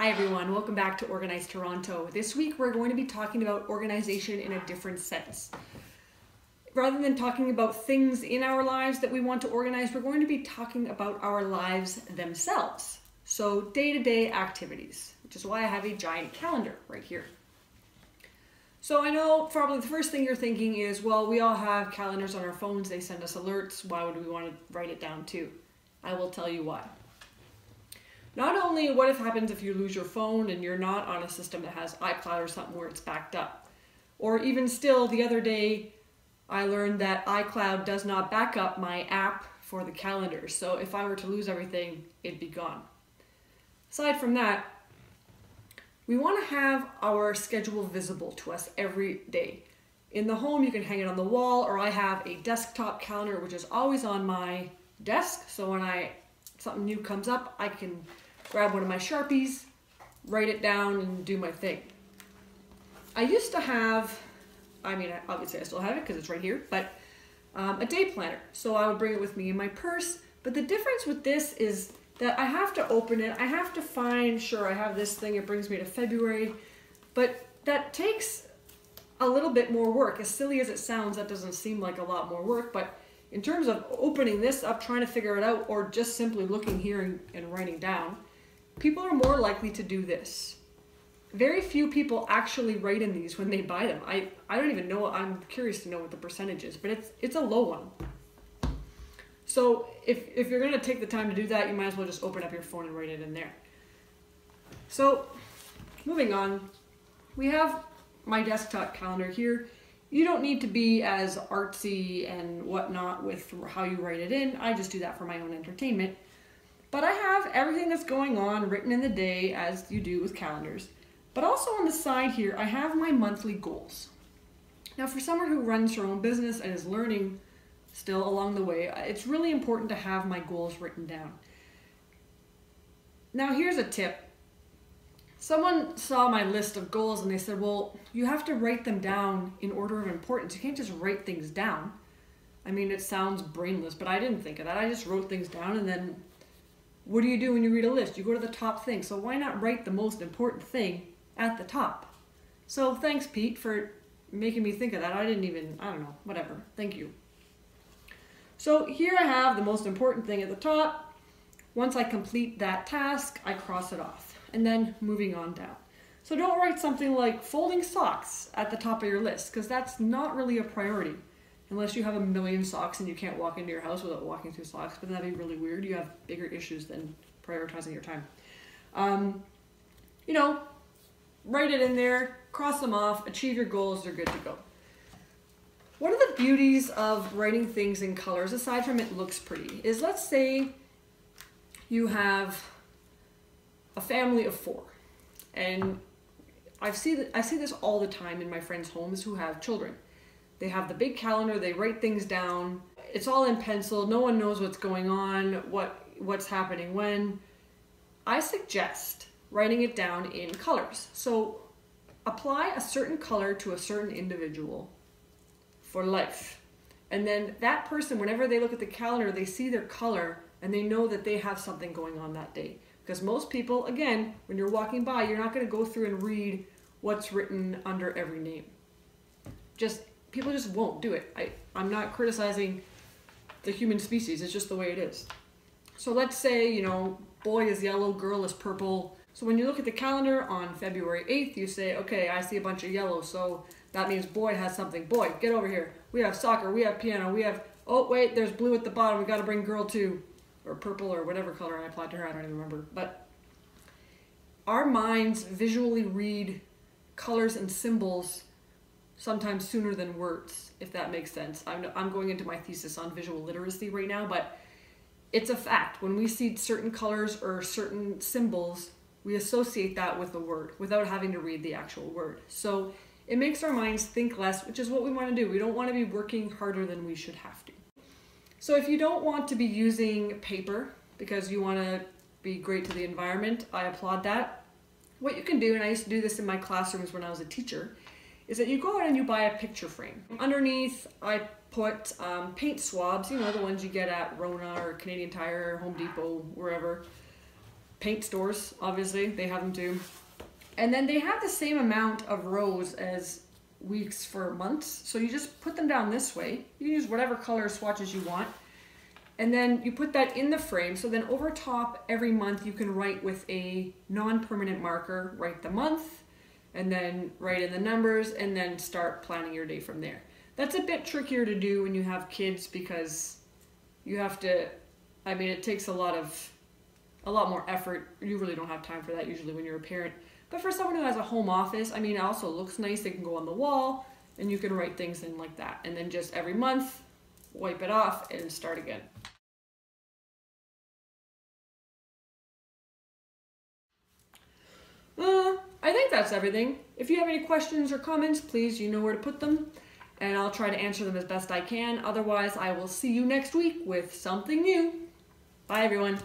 Hi everyone, welcome back to Organize Toronto. This week we're going to be talking about organization in a different sense. Rather than talking about things in our lives that we want to organize, we're going to be talking about our lives themselves. So day-to-day activities, which is why I have a giant calendar right here. So I know probably the first thing you're thinking is, well, we all have calendars on our phones, they send us alerts, why would we want to write it down too? I will tell you why. Not only what if happens if you lose your phone and you're not on a system that has iCloud or something where it's backed up. Or even still, the other day, I learned that iCloud does not back up my app for the calendar. So if I were to lose everything, it'd be gone. Aside from that, we want to have our schedule visible to us every day. In the home, you can hang it on the wall, or I have a desktop calendar, which is always on my desk. So when something new comes up, I can grab one of my Sharpies, write it down, and do my thing. I used to have, obviously I still have it because it's right here, but a day planner. So I would bring it with me in my purse. But the difference with this is that I have to open it. I have to find, sure, I have this thing, it brings me to February, but that takes a little bit more work. As silly as it sounds, that doesn't seem like a lot more work, but in terms of opening this up, trying to figure it out, or just simply looking here and writing down, people are more likely to do this. Very few people actually write in these when they buy them. I don't even know, I'm curious to know what the percentage is, but it's a low one. So if you're gonna take the time to do that, you might as well just open up your phone and write it in there. So moving on, we have my desktop calendar here. You don't need to be as artsy and whatnot with how you write it in. I just do that for my own entertainment. But I have everything that's going on written in the day, as you do with calendars. But also on the side here, I have my monthly goals. Now for someone who runs her own business and is learning still along the way, it's really important to have my goals written down. Now here's a tip. Someone saw my list of goals and they said, well, you have to write them down in order of importance. You can't just write things down. I mean, it sounds brainless, but I didn't think of that. I just wrote things down, and then what do you do when you read a list? You go to the top thing. So why not write the most important thing at the top? So thanks, Pete, for making me think of that. I don't know, whatever. Thank you. So here I have the most important thing at the top. Once I complete that task, I cross it off. And then moving on down. So don't write something like folding socks at the top of your list, because that's not really a priority. Unless you have a million socks and you can't walk into your house without walking through socks, but that'd be really weird. You have bigger issues than prioritizing your time. Write it in there, cross them off, achieve your goals, they're good to go. One of the beauties of writing things in colors, aside from it looks pretty, is let's say you have a family of 4. And I see this all the time in my friends' homes who have children. They have the big calendar, they write things down, it's all in pencil, no one knows what's going on, what's happening when. I suggest writing it down in colors. So apply a certain color to a certain individual for life. And then that person, whenever they look at the calendar, they see their color and they know that they have something going on that day. Because most people, again, when you're walking by, you're not going to go through and read what's written under every name. People just won't do it. I'm not criticizing the human species, it's just the way it is. So let's say, boy is yellow, girl is purple. So when you look at the calendar on February 8th, you say, okay, I see a bunch of yellow, so that means boy has something. Boy, get over here. We have soccer, we have piano, we have, oh wait, there's blue at the bottom, we gotta bring girl too. Or purple, or whatever color I applied to her, I don't even remember. But our minds visually read colors and symbols sometimes sooner than words, if that makes sense. I'm going into my thesis on visual literacy right now, but it's a fact. When we see certain colors or certain symbols, we associate that with a word without having to read the actual word. So it makes our minds think less, which is what we want to do. We don't want to be working harder than we should have to. So if you don't want to be using paper because you want to be great to the environment, I applaud that. What you can do, and I used to do this in my classrooms when I was a teacher, is that you go out and you buy a picture frame. Underneath, I put paint swabs, the ones you get at Rona or Canadian Tire or Home Depot, wherever. paint stores, obviously, they have them too. And then they have the same amount of rows as weeks for months. So you just put them down this way. You can use whatever color swatches you want. And then you put that in the frame. So then over top, every month you can write with a non-permanent marker, write the month, and then write in the numbers, and then start planning your day from there. That's a bit trickier to do when you have kids because you have to, I mean, it takes a lot more effort. You really don't have time for that usually when you're a parent. But for someone who has a home office, I mean, it also looks nice. They can go on the wall and you can write things in like that. And then just every month, wipe it off and start again. I think that's everything. If you have any questions or comments, please, you know where to put them. And I'll try to answer them as best I can. Otherwise, I will see you next week with something new. Bye, everyone.